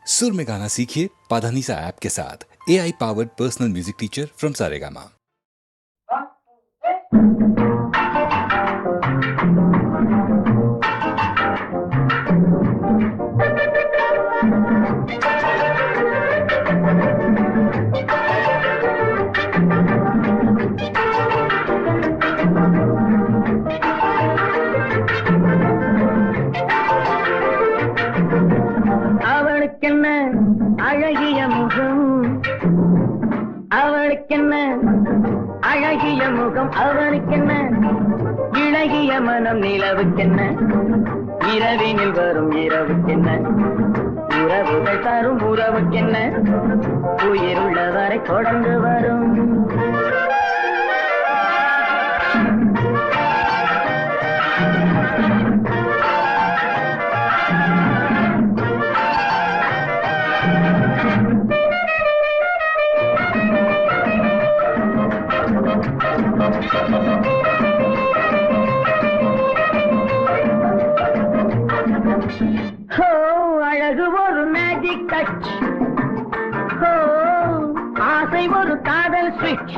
सुर में गाना सीखिए पाधानीसा ऐप के साथ AI powered personal music teacher from Saregama. அவளுக்கென்ன அழகிய முகம், அவளுக்கென்ன அழகிய முகம், அவளுக்கென்ன இழகிய மனம், நிலவுக்கென்ன இரவினில் வரும் இரவுக்கென்ன உறவுகள் தரும் உறவுக்கென்ன உயிருள்ளவரை தொடர்ந்து வரும். அழகு ஒரு மேஜிக் டச், ஆசை ஒரு காதல் ஸ்விட்ச்.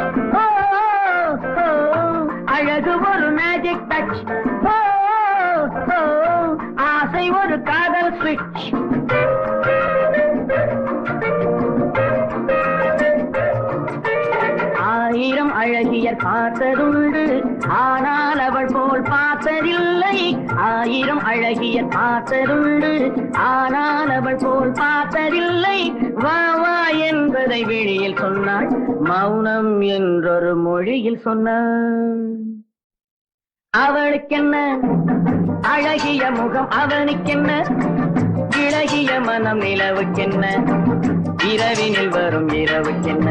அழகு ஒரு மேஜிக் டச், ஆசை ஒரு காதல் ஸ்விட்ச். ஆயிரம் அழகியர் பார்த்ததுண்டு, ஆனால் அவள் போல் பார்த்ததில்லை. ஆயிரம் அழகியர் பார்த்ததுண்டு, ஆனால் அவள் போல் பார்த்ததில்லை. வா வா என்பதை வெளியில் சொன்னாள், மௌனம் என்றொரு மொழியில் சொன்னாள். அவளுக்கென்ன அழகிய முகம், அவனுக்கென்ன இழகிய மனம், நிலவுக்கென்ன இரவினில் வரும் இரவுக்கென்ன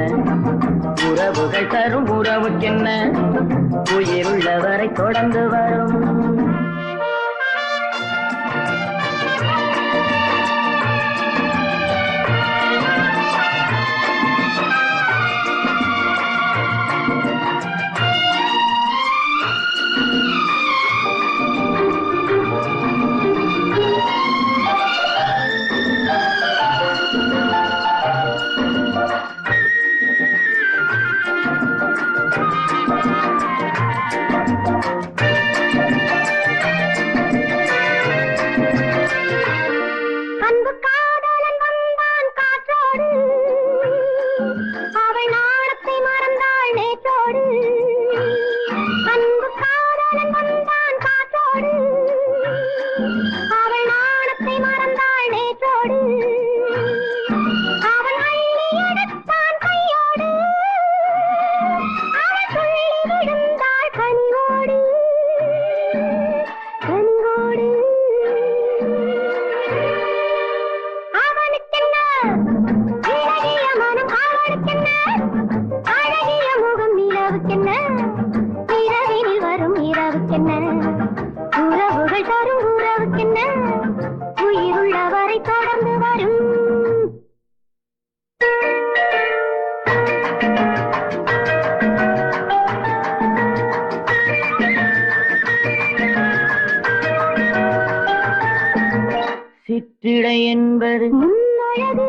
உறவுகள் தரும் உறவுக்கென்ன உயிருள்ளவரை தொடர்ந்து வரும். உறவுகள் தரும் உறவுக்கென்ன உயிருள்ளவரை தொடர்ந்து வரும். சிற்றிடை என்பது முன்னழகு,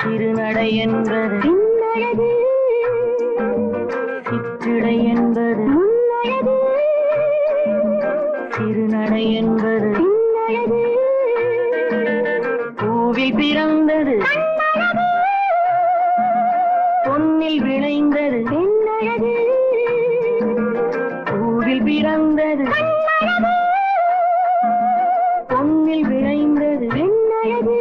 சிறுநடை என்பது பின்னழகு. சிற்றிடை என்பது முன்னழகு, சிறுநடை என்பது பின்னழகு. பூவில் பிறந்தது பொன்னில் விளைந்தது பெண்ணழகு. பூவில் பிறந்தது பொன்னில் விளைந்தது பெண்ணழகு.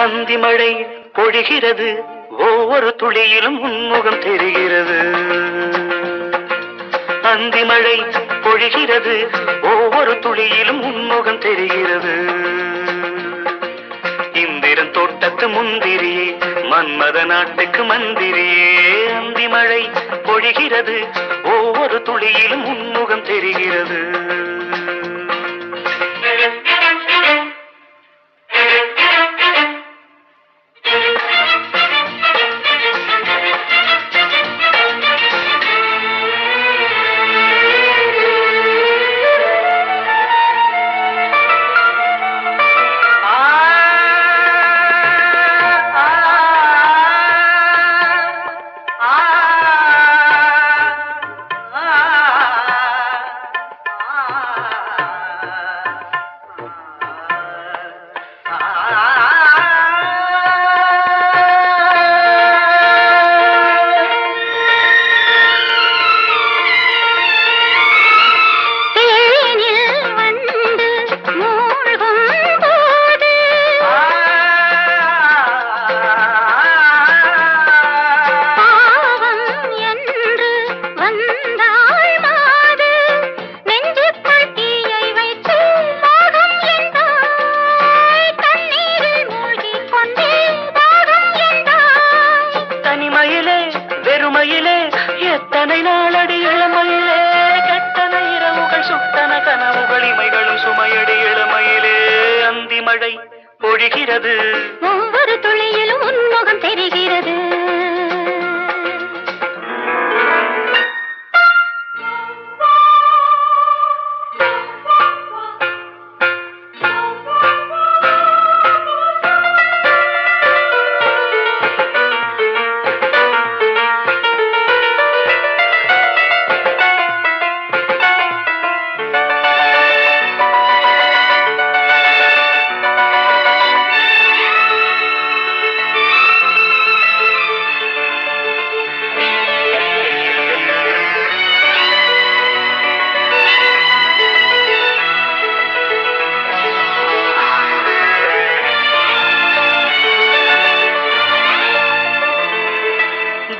அந்தி மழை பொழிகிறது, ஒவ்வொரு துளியிலும் உன்முகம் தெரிகிறது. அந்தி மழை பொழிகிறது, ஒவ்வொரு துளியிலும் உன்முகம் தெரிகிறது. இந்திரன் தோட்டத்து முந்திரியே, மன்மத நாட்டுக்கு மந்திரியே. அந்தி மழை பொழிகிறது, ஒவ்வொரு துளியிலும் உன்முகம் தெரிகிறது. எத்தனை நாளடி இளமையிலே, கெட்டன இரவுகள் சுட்டன கனவுகள் இமைகளும் சுமையடி இளமையிலே. அந்தி மழை பொழிகிறது, ஒவ்வொரு துளியிலும் உன்முகம் தெரிகிறது.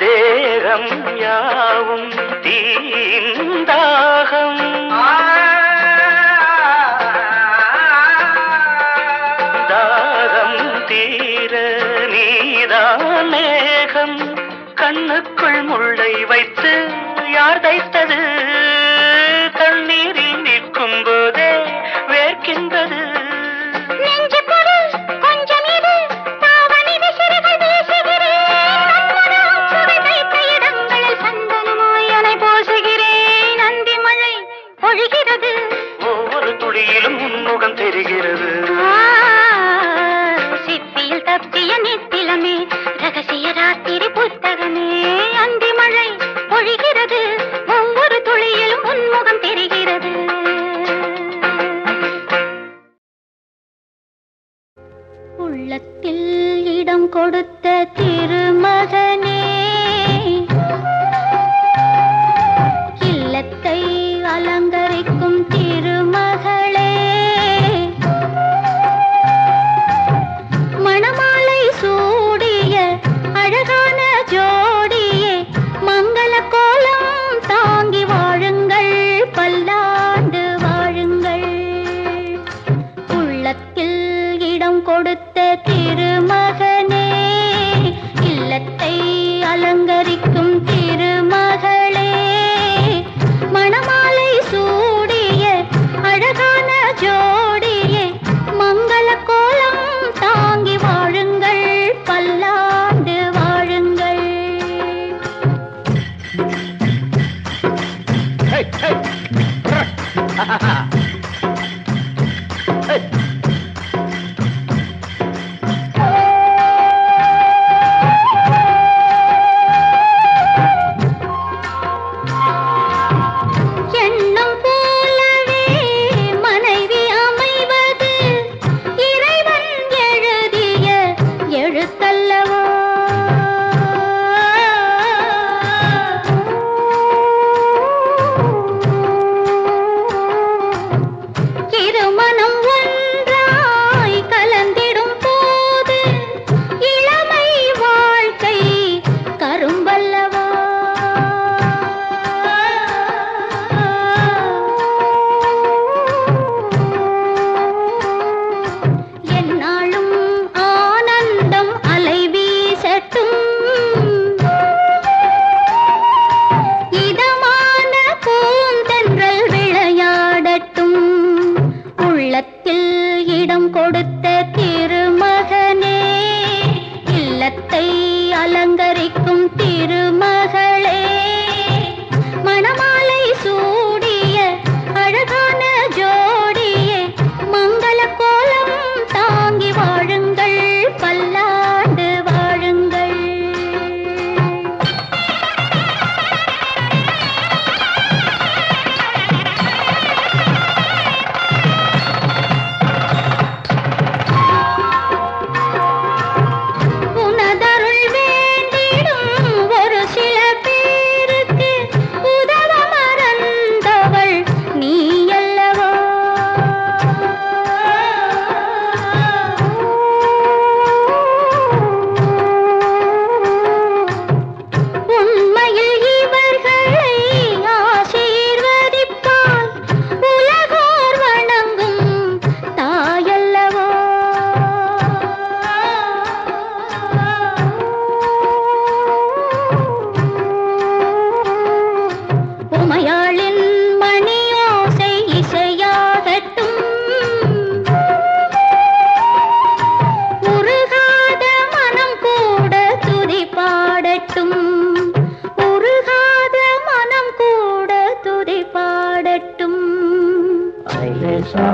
தேகம் யாவும் தீந்தாகம், தாகம் தீர நீதான் மேகம். கண்ணுக்குள் முள்ளை வைத்து யார் தைத்தது? தண்ணீரில் நிற்கும் போதே வேர்க்கின்றது. நெஞ்சு பொருள் கொஞ்சம் இது, தாவணி விசிறுகள் வீசுகிறேன். உள்ளத்தில் இடம் கொடுத்த திருமகனே, இல்லத்தை அலங்கரிக்கும் திருமகளே, மணமாலை சூடிய அழகான ஜோடியே, மங்கள கோலம் தாங்கி வாழுங்கள், பல்லாண்டு வாழுங்கள். உள்ளத்தில் இடம் கொடுத்த திருமகனே, இல்லத்தை அலங்கரிக்கும் திருமகளே, மணமாலை சூடிய அழகான ஜோடியே, மங்கள கோலம் தாங்கி வாழுங்கள், பல்லாண்டு வாழுங்கள். எண்ணம் போலவே மனைவி அமைவது இறைவன் எழுதிய எழுத்தல்லவா. இருமனம் ஒன்றாய் கலந்திடும் போது இளமை வாழ்க்கை கரும்பல்லவா. எந்நாளும் ஆனந்தம் அலை வீசட்டும், இதமான பூந்தென்றல் விளையாடட்டும். உள்ளத்தில் இடம் கொடுத்த திருமகனே, இல்லத்தை அலங்கரிக்கும் திருமகளே, மணமாலை சூடிய அழகான ஜோடியே, மங்கள கோலம் தாங்கி வாழுங்கள், பல்லாண்டு வாழுங்கள். உனதருள் வேண்டிடும் ஒரு சில பேருக்கு உதவ மறந்தவள் நீ அல்லவா. உண்மையில் இவர்களை ஆசீர்வதிப்பால் உலகோர் வணங்கும் தாயல்லவா. உமையாளின் மணியோசை இசையாகட்டும், உருகாத மனம் கூட துதி பாடட்டும், உருகாத மனம் கூட துதி பாடட்டும். ஐலேசா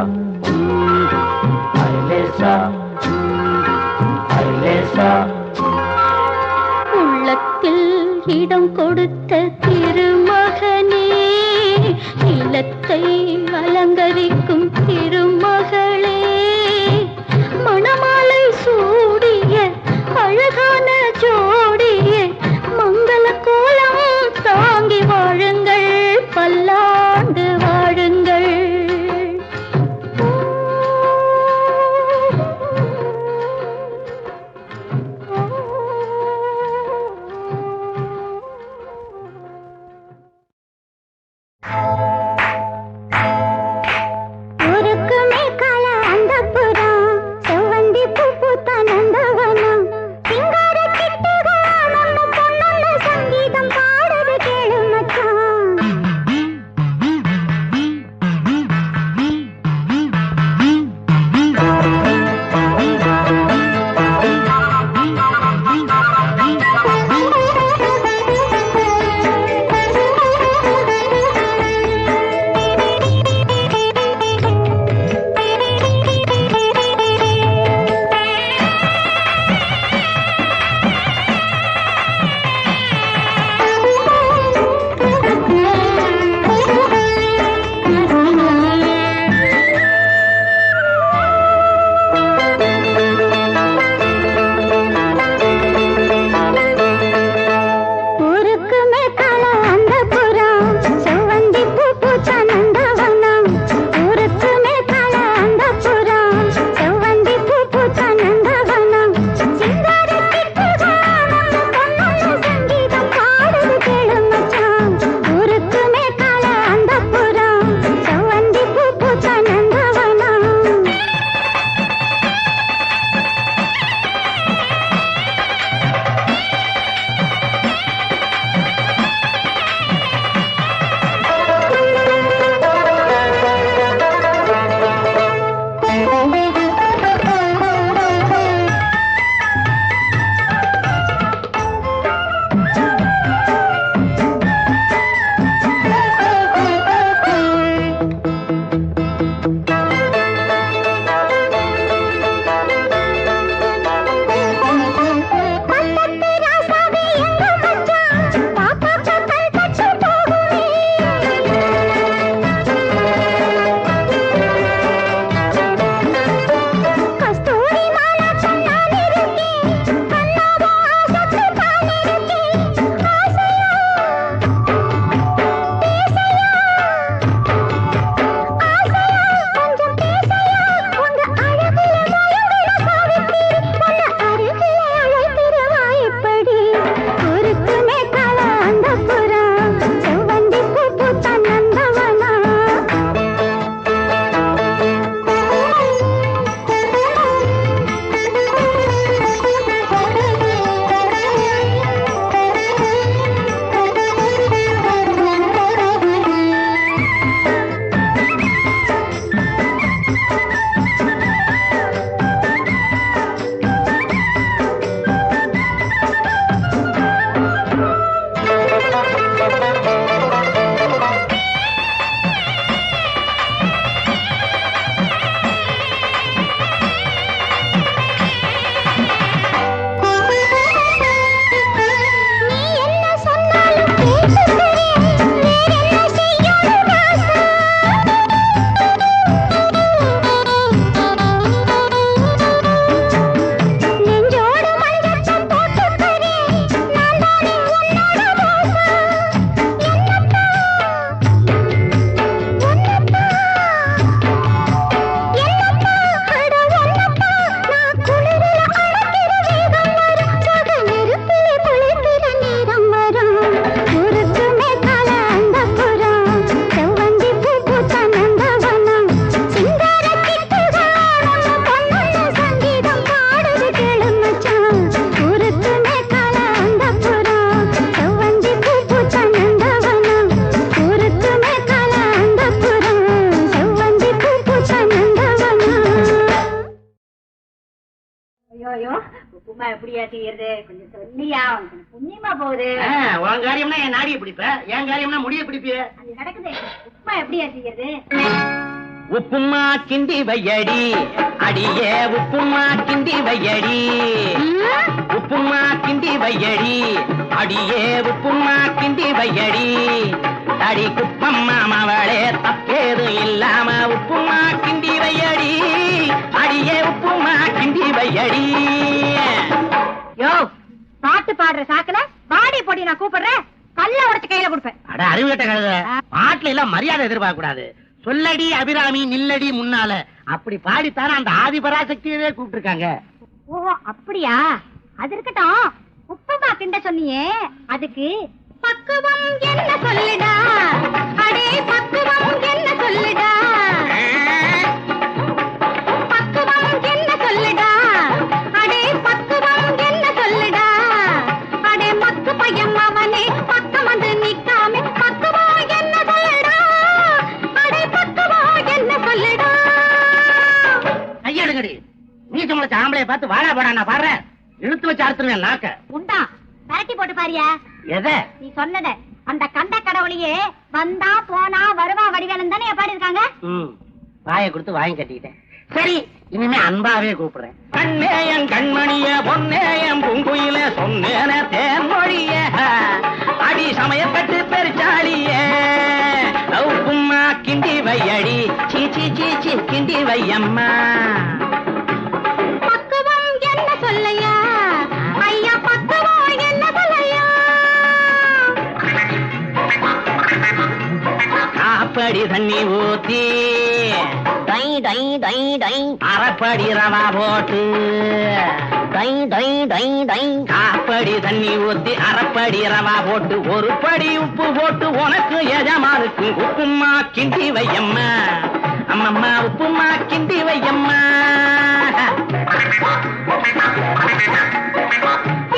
ஐலேசா ஐலேசா. உள்ளத்தில் இடம் கொடுத்த திருமகனே, இல்லத்தை அலங்கரிக்கும் திருமகளே, மணமாலை சூடிய அழகான ஜோடியே, மங்கள கோலம் தாங்கி வாழுங்கள், பல்லாண்டு வாழுங்கள். ஊருக்கு மேற்கால அந்தப்புறம் செவ்வந்தி பூ ஐயோ உப்புமா எப்படியா செய்யறது கொஞ்சம் சொல்லியா உனக்கு புண்ணியமா போகுது உன் காரியம்னா என் நாடியை பிடிப்ப, என் காரியம்னா முடிய பிடிப்பிய. அது நடக்குது. உப்புமா எப்படியா செய்யறது? உப்புமா கிண்டி வையடி அடியே, உப்புமா கிண்டி வையடி, உப்புமா கிண்டி வையடி அடியே, உப்புமா கிண்டி வையடி. அடி குப்பம் மாமவளே தப்பேது இல்லாம உப்புமா கிண்டி வையடி அடியே, உப்புமா கிண்டி வையடி. யோ பாட்டு பாடுற சாக்குல பாடி போட்டி நான் கூப்பிடுறேன், கல்ல உடைச்சு கையில கொடுப்பேன். அட அறிவுகட்ட கழுத, பாட்டுல எல்லாம் மரியாதை எதிர்பார்க்க கூடாது. சொல்லடி அபிராமி நில்லடி முன்னால, அப்படி பாடித்தானே அந்த ஆதிபராசக்தியவே கூப்பிட்டுருக்காங்க. ஓ அப்படியா? அது இருக்கட்டும். உப்புமா கிண்ட சொன்னியே, அதுக்கு பக்குவம் என்ன சொல்லுடா, அடே பக்குவம் என்ன சொல்லுடா, பக்குவம் என்ன சொல்லுடா, அடே பக்குவம் என்ன சொல்லுடா, அடே மக்கு பையன் அவனே பக்கம் வந்து நிக்காம பக்குவம் என்ன சொல்லுடா, அடே பக்குவம் என்ன சொல்லுடா. கையெடுங்கடி, நீச்ச முளைச்ச ஆம்பளைய பார்த்து வாடா போடா நான் பாடுறேன், இழுத்து வச்சு அறுத்துருவேன் நாக்க. உண்டா பரட்டி போட்டு பாரியா? எதை? நீ சொன்னத அந்த கண்ட கடவுளையே வந்தா போனா வருவா வடிவேலன் தானே பாடி இருக்காங்க. வாயை கொடுத்து வாங்கி கட்டிக்கிட்டேன். சரி, இனிமே அன்பாவே கூப்பிடுறேன். கண்ணேயன் கண்மணிய பொன்னேயம் பூங்குயில சொன்னேன தேன்மொழிய அடி சமயப்பட்டு பெருச்சாளிய உப்புமா கிண்டி வையடி, சீச்சி சீச்சி கிண்டி வையம்மா. பக்குவம் என்ன சொல்லையா ஐயா, பக்குவம் என்ன சொல்லையா. காப்படி தண்ணி ஊத்தி டை டை டை டை அரைப்படி ரவா போட்டு டை டை டை டை, காப்படி தண்ணி ஊத்தி அரைப்படி ரவா போட்டு ஒரு படி உப்பு போட்டு உனக்கு எஜமானுக்கு உப்புமா கிண்டி வையம்மா. அம்மம்மா உப்புமா கிண்டி வையம்மா.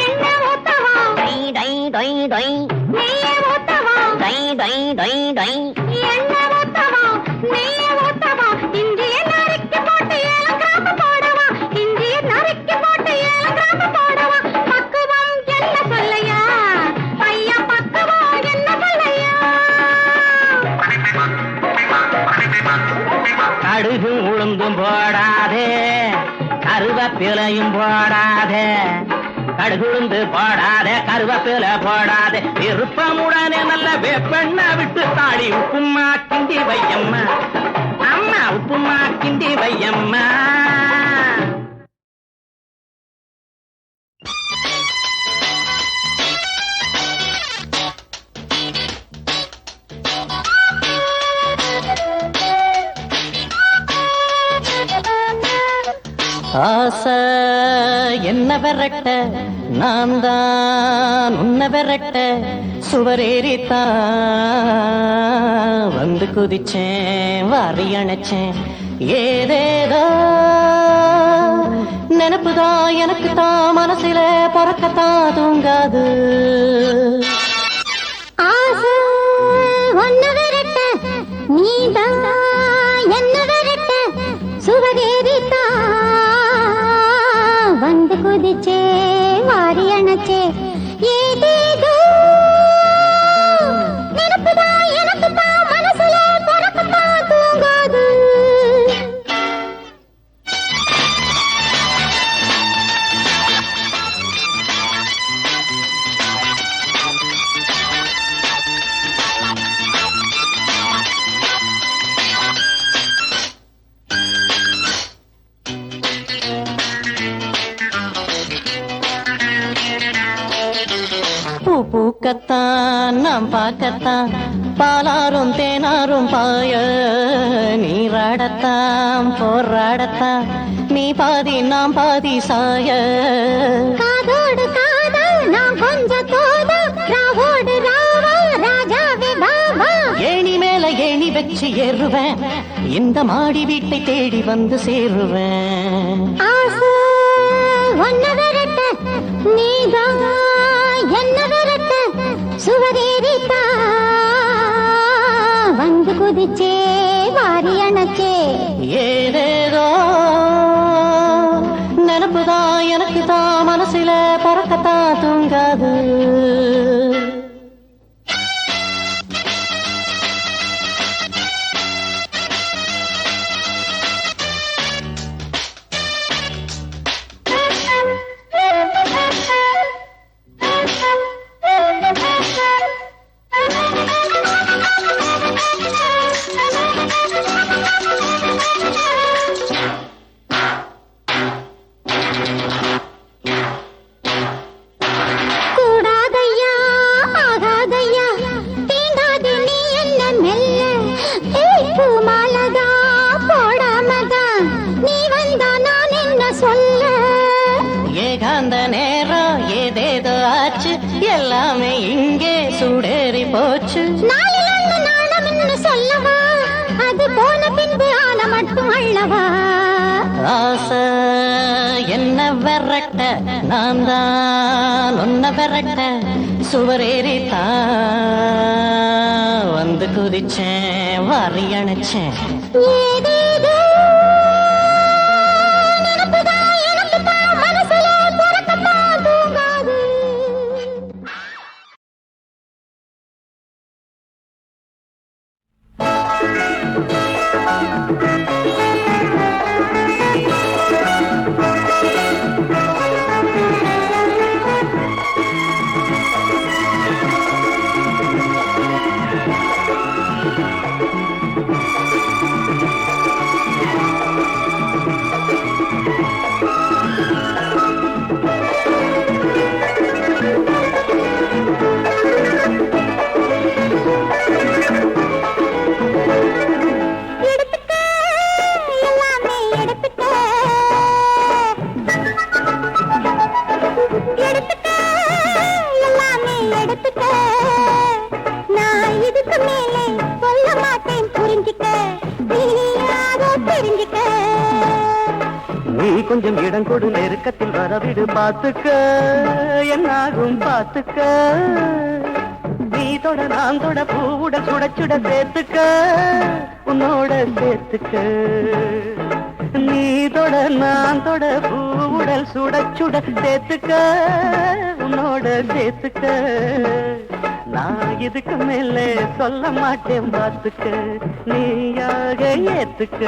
என்ன ஊத்தவா டை டை டை டை, நெய்ய ஊத்தவா டை டை டை டை, என்ன ஊத்தவா நெய்ய ஊத்தவா, இஞ்சிய நறுக்கி போட்டு 7 கிராம் போடவா, இஞ்சிய நறுக்கி போட்டு 7 கிராம் போடவா. பக்குவம் என்ன சொல்லையா ஐயா, பக்குவம் என்ன சொல்லையா. கடுகு உளுந்தும் போடாதே, கருவேப்பிலையும் போடாதே, கடுகுளுந்து போடாதே, கருவேப்பிலை போடாதே, விருப்பமுடனே நல்ல வேப்பெண்ண விட்டு தாடி உப்புமா கிண்டி வையம்மா. அம்மா உப்புமா கிண்டி வையம்மா. ஆசை என்ன விரட்ட, நான் தான் உன்னை விரட்ட, சுவரேறித்தான் வந்து குதிச்சேன், வாரி அணைச்சேன், ஏதேதோ நினப்புதான் எனக்கு தான் மனசில பொறக்கத்தான் தூங்காது. ஆசை ஒன்னு விரட்ட, நீதான் என்ன விரட்ட, சுவரேறித்தா வந்து குதிச்சே, வாரி அணைச்சே, ஏதேதோ நினப்புதான் எனக்கு தான் மனசுல பொறக்கத்தான் தூங்காது. பூ பூக்கத்தான் நாம் பார்க்கத்தான், பாலாரும் தேனாரும் பாய, நீராடத்தான் போராடத்தான், நீ பாதி நாம் பாதி சாய. காதோடு காதல் நாம் கொஞ்சம் தோத, ராவோடு ராவா ராஜாவே பாபா. ஏணி மேல ஏணி வச்சு ஏறுவேன், இந்த மாடி வீட்டை தேடி வந்து சேருவேன். ஆசை ஒன்னு விரட்ட, நீதான் என்ன விரட்ட, சுவரேறித்தா வந்து குதிச்சே, வாரி அணைச்சே, ஏதேதோ நினப்புதான் பறக்கத்தான் தூங்காது. கூடாதையா ஆகாதையா தீண்டாதே நீ என்ன மெல்ல ஏய்ப்பு மாலதா போடாமதா நீ வந்தா நான் என்ன சொல்ல ஏகாந்த நேரம் ஏதேதோ ஆச்சு எல்லாமே இங்கே சூடேறி போச்சு. நாளில் ஒன்று நாணம்னு சொல்லவா அது போன பின்பு ஆன மட்டும் அள்ளவா ஆசை என்ன விரட்ட நான் தான் ஒன்ன விரட்ட சுவரேறித்தான் வந்து குதிச்சேன் வாரி அணைச்சேன். ஏதேதோ நினைப்புதான் எனக்குத்தான் மனசுல பிறக்கத்தான் தூங்காது. எடுத்துக்க எல்லாமே எடுத்துக்க எடுத்துக்க எல்லாமே எடுத்துக்க நான் இதுக்கு மேலே சொல்ல மாட்டேன் புரிஞ்சுக்க நீயாதோ தெரிஞ்சுக்க. நீ கொஞ்சம் இடம் கொடு நெருக்கத்தில் வரவிடு பார்த்துக்க என்னாகும் பார்த்துக்க. நீ தொட நான் தொட பூவுட சுட சுட சேர்த்துக்க உன்னோட சேர்த்துக்க. நீ தொட நான் தொட பூவுடல் சுட சுட சேர்த்துக்க உன்னோட சேர்த்துக்க. நான் இதுக்கு மேலே சொல்ல மாட்டேன் பார்த்துக்க நீயாக ஏத்துக்க.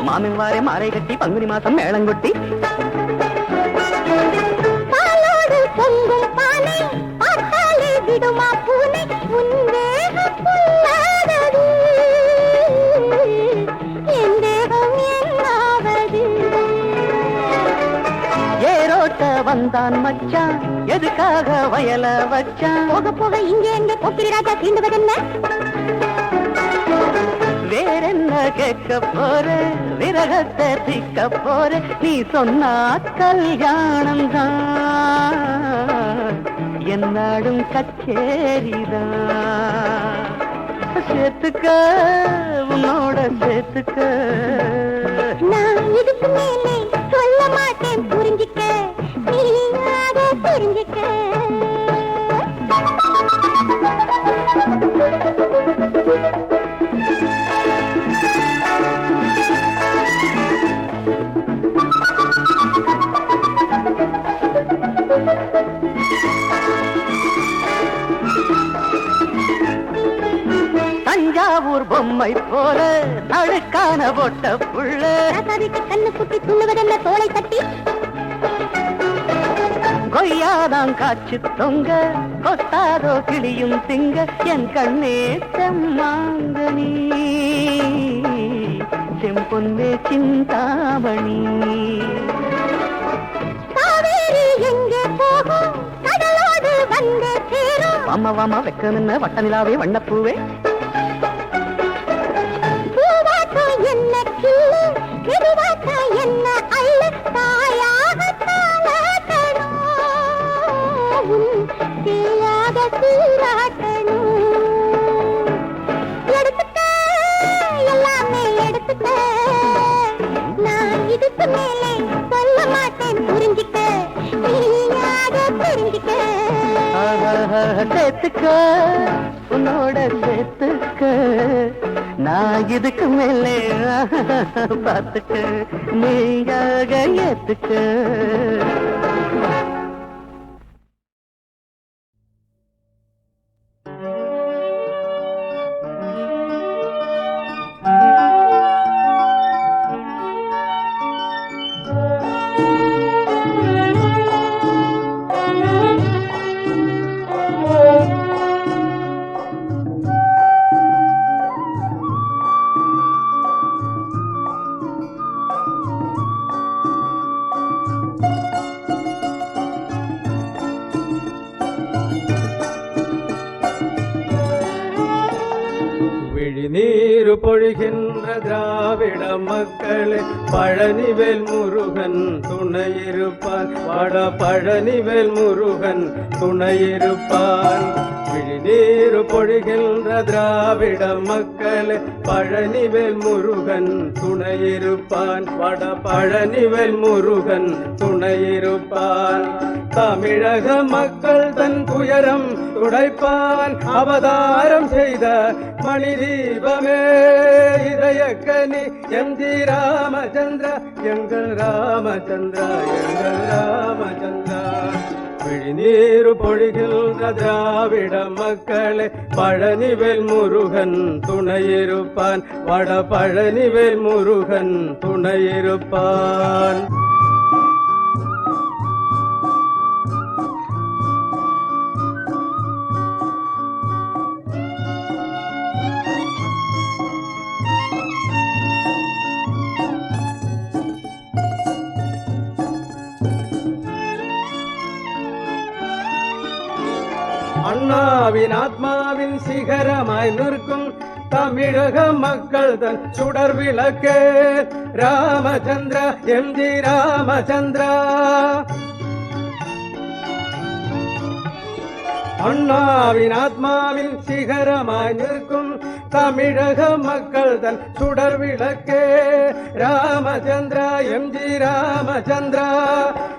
மாமின் வாரே மாரை கட்டி பங்குனி மாசம் மேளங்கொட்டி பாலோடு பொங்கும் பானை பார்த்தாலே விடுமா பூனை உன் தேகம் பொல்லாதது என் தேகம் என்னாவது. ஏரோட்ட வந்தான் மச்சான் எதுக்காக வயல வச்சான். போக போக இங்கே எங்கே போக்கிரி ராஜா தீண்டுவதென்ன. வேறென்ன கேட்க போற விரகத்தை திக்க போற நீ சொன்னா கல்யாணம் தான் என்னாடும் கச்சேரிதான். சேர்த்துக்க உன்னோட சேர்த்துக்க. நான் இதுக்கு மேலே சொல்ல மாட்டேன் புரிஞ்சுக்க நீயாக தெரிஞ்சுக்க. தஞ்சாவூர் பொம்மை போல தடுக்கான போட்ட புள்ள கண்ணு குட்டி துண்ணுவதென்ன தோளை தட்டி. கொய்யாதான் காய்ச்சி தொங்க கொத்தாதோ கிளியும் திங்க என் கண்ணே செம்மாங்கனி செம்பொன்னே சிந்தாமணி. காவேரி எங்கே போகும் கடலோடு வந்து சேரும். வாமா வாமா வெக்கம் என்ன வட்ட நிலாவே வண்ணப்பூவே. கருவாட்டா என்ன அள்ளு தாயாக தாளாட்டணும் தேயாக சீராட்டணும் எடுத்துக்க எல்லாமே எடுத்துக்க நான் இதுக்கு மேலே சொல்ல மாட்டேன் புரிஞ்சுக்க நீயாக தெரிஞ்சுக்க சேர்த்துக்க உன்னோட சேர்த்துக்க நான் இதுக்கு மேலே பார்த்துக்க நீயாக ஏத்துக்க விழிநீர் பொழிகின்ற திராவிட மக்களே பழனிவேல் முருகன் துணையிருப்பான் வட பழனிவேல் முருகன் துணையிருப்பான் விழிநீர் பொழிகின்ற திராவிட மக்களே பழனிவேல் முருகன் துணையிருப்பான் வட பழனிவேல் முருகன் துணையிருப்பான் தமிழக மக்கள் தன் துயரம் துடைப்பான் அவதாரம் செய்த மணி தீபமே இதயக்கனி எம்ஜி ராமச்சந்திரா எங்கள் ராமச்சந்திரா எங்கள் ராமச்சந்திரா விழிநீர் பொழிகின்ற திராவிட மக்களே பழனிவேல் முருகன் துணையிருப்பான் வட பழனிவேல் முருகன் துணையிருப்பான் அண்ணாவின் ஆத்மாவின் சிகரமாய் நிற்கும் தமிழக மக்கள் தன் சுடர் விளக்கே ராமச்சந்திரா எம்ஜி ராமச்சந்திரா அண்ணாவின் ஆத்மாவின் சிகரமாய் நிற்கும் தமிழக மக்கள் தன் சுடர் விளக்கே ராமச்சந்திரா எம்ஜி ராமச்சந்திரா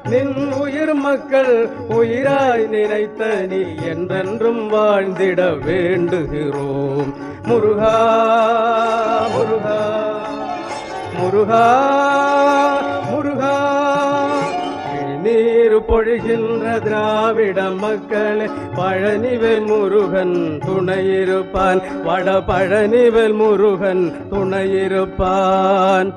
நின் உயிர் மக்கள் உயிராய் நினைத்த நீ என்றென்றும் வாழ்ந்திட வேண்டுகிறோம் முருகா முருகா முருகா முருகா நீர் பொழிகின்ற திராவிட மக்களே பழனிவேல் முருகன் துணையிருப்பான் வட பழனிவேல் முருகன் துணையிருப்பான்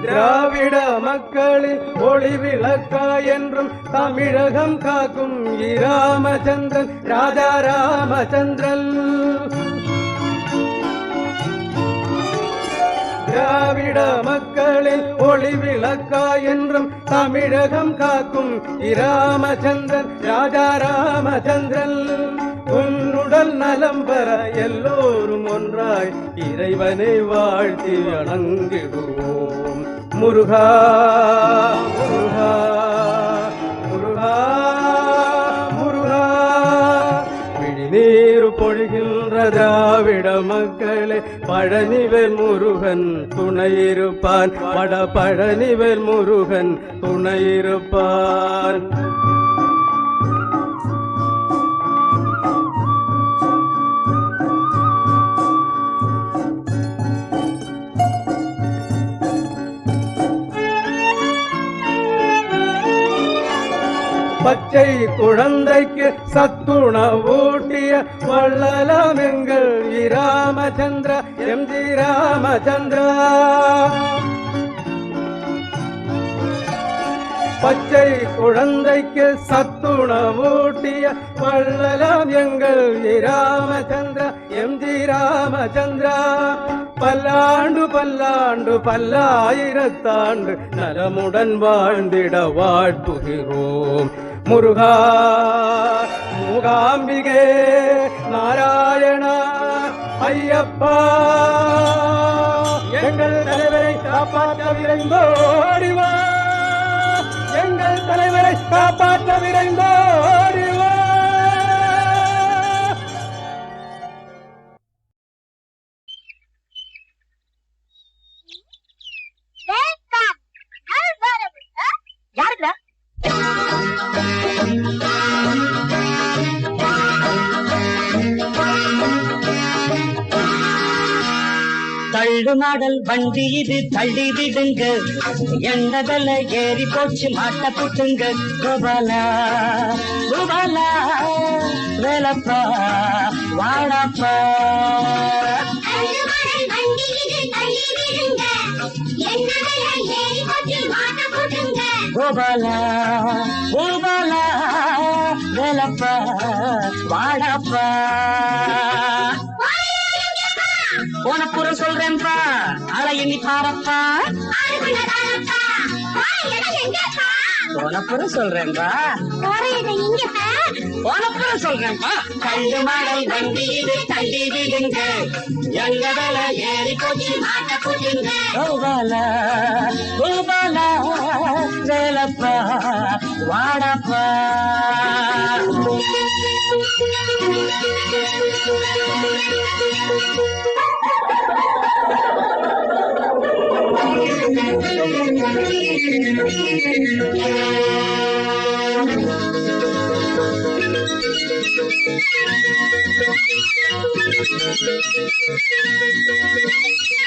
திராவிட மக்களின் ஒளி விளக்கா என்றும் தமிழகம் காக்கும் ராமச்சந்திரன் ராஜா ராமச்சந்திரன் திராவிட மக்களின் ஒளி விளக்கா என்றும் தமிழகம் காக்கும் ராமச்சந்திரன் ராஜா ராமச்சந்திரன் உன்னுடல் நலம் பெற எல்லோரும் ஒன்றாய் இறைவனை வாழ்த்தி வணங்கிடுவோம் முருகா முருகா முருகா முருகா விழிநீர் பொழிகின்ற திராவிட மக்களே பழனிவேல் முருகன் துணையிருப்பான் வட பழனிவேல் முருகன் துணையிருப்பான் பச்சை குழந்தைக்கு சத்துணவூட்டிய வள்ளலாம் எங்கள் ராமச்சந்திரா எம்ஜி ராமச்சந்திரா பச்சை குழந்தைக்கு சத்துணவூட்டிய வள்ளலாம் எங்கள் ராமச்சந்திரா எம்ஜி ராமச்சந்திரா பல்லாண்டு பல்லாண்டு பல்லாயிரத்தாண்டு நலமுடன் வாழ்ந்திட வாழ்த்துகிறோம். முருகா, மூகாம்பிகே, நாராயணா, ஐயப்பா, எங்கள் தலைவரை காப்பாற்ற விரைந்தோடிவா, எங்கள் தலைவரை காப்பாற்ற விரைந்தோடிவா. யாருக்குடா? தள்ளு மாடல் வண்டி இது தள்ளி விடுங்க, எண்ணதல ஏறி போச்சு மாட்ட புட்டுங்க. கோபாலா கோபாலா வேலப்பா வாடப்பா. கோபாலா கோபாலா வேலப்பா வாடப்பா. போனப்புறம் சொல்றேன்பா, ஆளை எண்ணி பாரப்பா. போனப்புறம் சொல்றேன்பா, போனப்புறம் சொல்றேன்பா. கண்டு மாடல் வண்டி இது தள்ளி விடுங்க, எங்கடல ஏறி போச்சு மாட்ட போட்டுங்க. கோபாலா கோபாலா வேலப்பா வாடப்பா.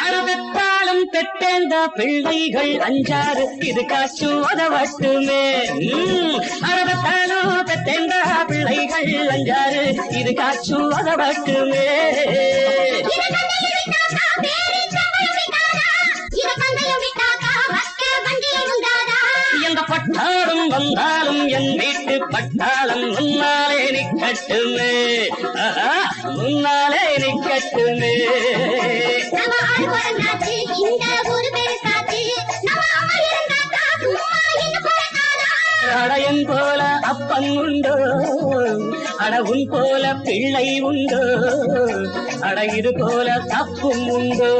அறுபத்தாலும் பெற்றேந்த பிள்ளைகள் அஞ்சாறு, இது காசு உதவட்டுமே. அறுபத்தாலும் பெற்றேந்த பிள்ளைகள் அஞ்சாறு, இது காசு உதவட்டுமே. எந்த பட்டாலும் வந்தாலும் என் வீட்டு பட்டாளம் முன்னாலே நிக்கட்டுமே, முன்னாலே நிக்கட்டுமே. அடையன் போல அப்பன் உண்டோ, அடவுன் போல பிள்ளை உண்டோ, அட இது போல தப்பும் உண்டோ.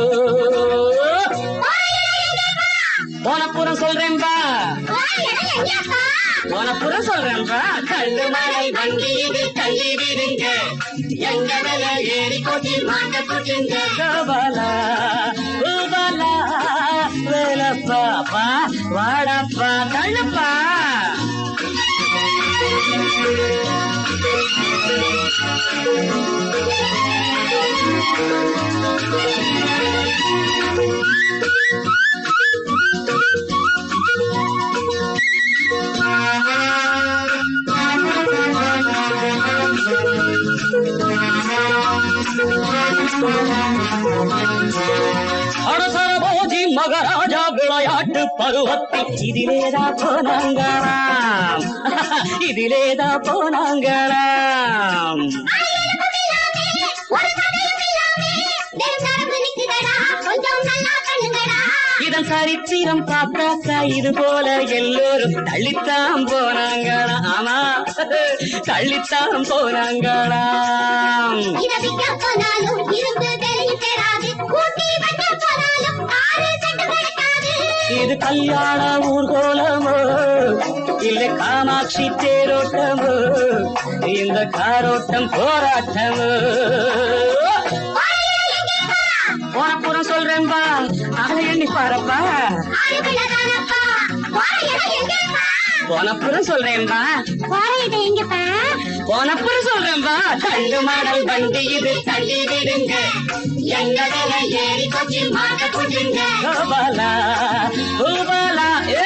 போனப்புறம் சொல்றேன்பா, போனப்புறம் சொல்றேன்பா. கண்டு மலை வண்டி இது தள்ளி விடுங்க, எங்கடல ஏறி போச்சு மாட்ட போட்டுங்க. கோபாலா கோபாலா வேலப்பா வாடப்பா கண்ணப்பா. அரசரபோஜி மகராஜா விளையாட்டு பருவத்தில் இதிலேதா போனாங்களாம், இதிலேதா போனாங்களாம். இதன் சரித்திரம் பார்த்தாக்கா இது போல எல்லோரும் தள்ளித்தான் போனாங்களா. ஆமா, தள்ளித்தான் போனாங்களாம். இது கல்யாண ஊர்கோலமோ இல்லை காமாட்சி தேரோட்டமோ, இந்த காரோட்டம் போராட்டமோ. போனப்புறம் சொல்றேன்பா, அதை எண்ணி பாரப்பா. போனப்புறம் சொல்றேன்பா, போனப்புறம் சொல்றேன்பா. கண்டு மாடல் வண்டி இது தள்ளி விடுங்க, எங்கடல ஏறி போச்சு மாட்ட போட்டுங்க. கோபாலா கோபாலா ஏ